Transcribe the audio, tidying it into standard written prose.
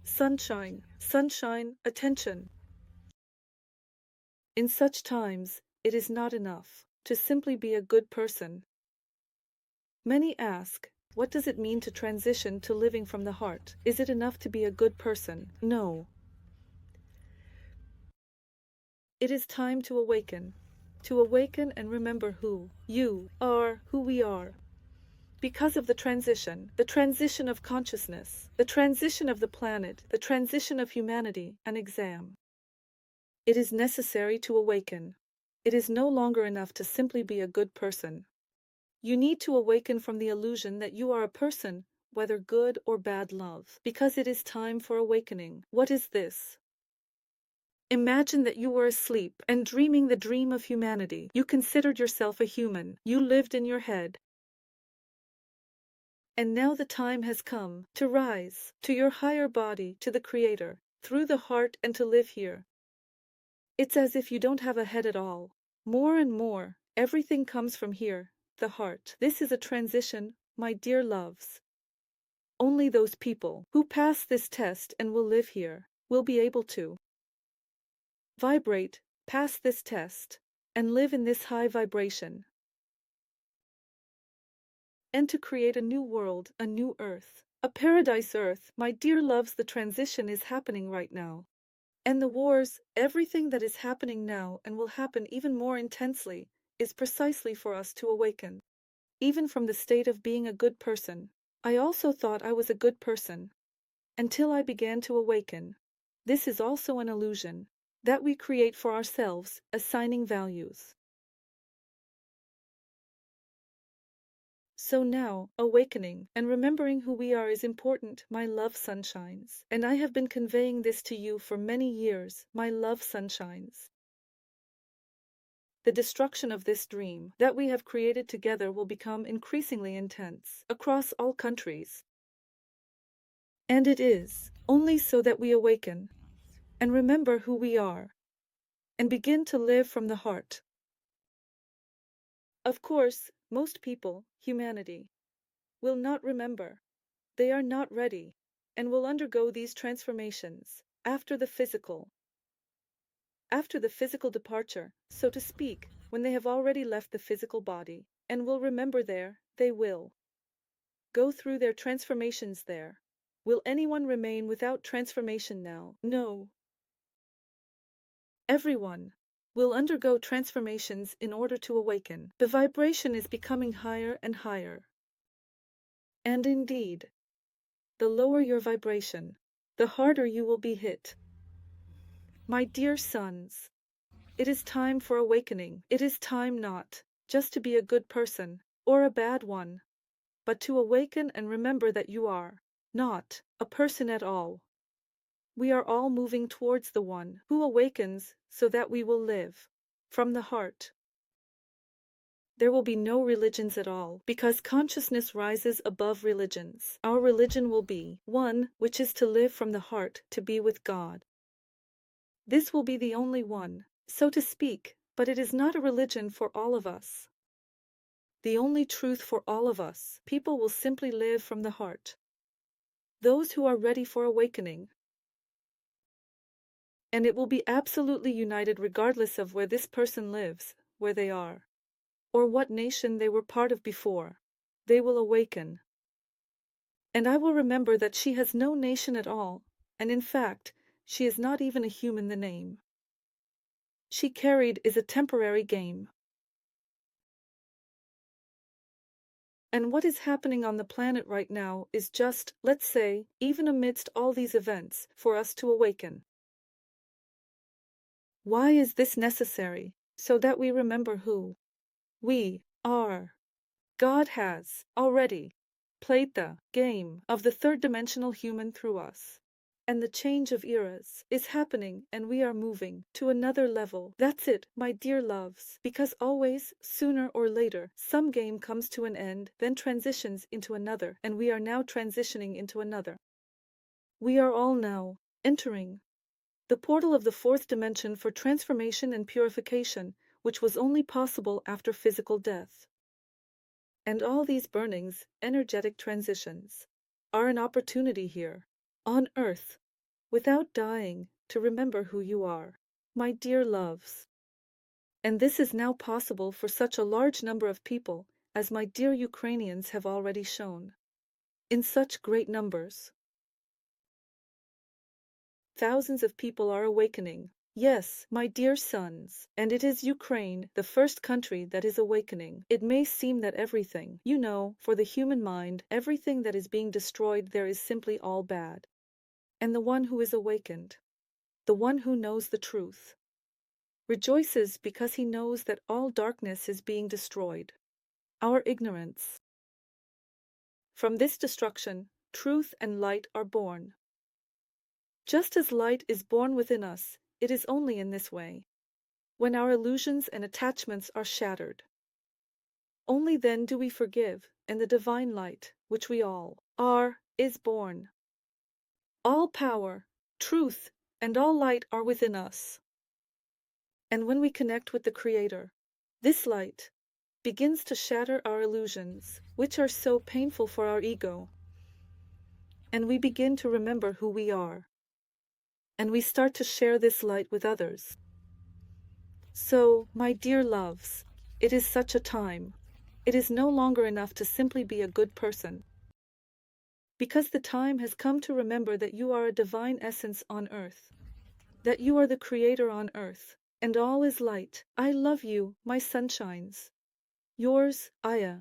Sunshine, sunshine, attention. In such times, it is not enough to simply be a good person. Many ask, what does it mean to transition to living from the heart? Is it enough to be a good person? No. It is time to awaken. To awaken and remember who you are, who we are. Because of the transition of consciousness, the transition of the planet, the transition of humanity, an exam. It is necessary to awaken. It is no longer enough to simply be a good person. You need to awaken from the illusion that you are a person, whether good or bad love, because it is time for awakening. What is this? Imagine that you were asleep and dreaming the dream of humanity. You considered yourself a human. You lived in your head. And now the time has come to rise to your higher body, to the Creator, through the heart, and to live here. It's as if you don't have a head at all. More and more, everything comes from here, the heart. This is a transition, my dear loves. Only those people who pass this test and will live here will be able to vibrate, pass this test, and live in this high vibration. And to create a new world, a new earth, a paradise earth. My dear loves, the transition is happening right now. And the wars, everything that is happening now and will happen even more intensely, is precisely for us to awaken. Even from the state of being a good person, I also thought I was a good person. Until I began to awaken. This is also an illusion that we create for ourselves, assigning values. So now, awakening and remembering who we are is important, my love sunshines. And I have been conveying this to you for many years, my love sunshines. The destruction of this dream that we have created together will become increasingly intense across all countries. And it is only so that we awaken and remember who we are and begin to live from the heart. Of course, most people, humanity, will not remember. They are not ready, and will undergo these transformations after the physical departure, so to speak, when they have already left the physical body, and will remember there, they will go through their transformations there. Will anyone remain without transformation now? No. Everyone will undergo transformations in order to awaken. The vibration is becoming higher and higher. And indeed, the lower your vibration, the harder you will be hit. My dear sons, it is time for awakening. It is time not just to be a good person or a bad one, but to awaken and remember that you are not a person at all. We are all moving towards the one who awakens so that we will live from the heart. There will be no religions at all, because consciousness rises above religions. Our religion will be one which is to live from the heart, to be with God. This will be the only one, so to speak, but it is not a religion for all of us. The only truth for all of us. People will simply live from the heart. Those who are ready for awakening. And it will be absolutely united regardless of where this person lives, where they are, or what nation they were part of before. They will awaken. And I will remember that she has no nation at all, and in fact, she is not even a human. The name she carried is a temporary game. And what is happening on the planet right now is just, let's say, even amidst all these events, for us to awaken. Why is this necessary? So that we remember who we are. God has already played the game of the third-dimensional human through us. And the change of eras is happening, and we are moving to another level. That's it, my dear loves, because always, sooner or later, some game comes to an end, then transitions into another, and we are now transitioning into another. We are all now entering the portal of the fourth dimension for transformation and purification, which was only possible after physical death. And all these burnings, energetic transitions, are an opportunity here, on Earth, without dying, to remember who you are, my dear loves. And this is now possible for such a large number of people, as my dear Ukrainians have already shown. In such great numbers. Thousands of people are awakening. Yes, my dear sons, and it is Ukraine, the first country that is awakening. It may seem that everything, for the human mind, everything that is being destroyed there is simply all bad. And the one who is awakened, the one who knows the truth, rejoices because he knows that all darkness is being destroyed. Our ignorance. From this destruction, truth and light are born. Just as light is born within us, it is only in this way. When our illusions and attachments are shattered. Only then do we forgive, and the divine light, which we all are, is born. All power, truth, and all light are within us. And when we connect with the Creator, this light begins to shatter our illusions, which are so painful for our ego. And we begin to remember who we are. And we start to share this light with others. So, my dear loves, it is such a time. It is no longer enough to simply be a good person. Because the time has come to remember that you are a divine essence on earth. That you are the Creator on earth, and all is light. I love you, my sunshines. Yours, Aya.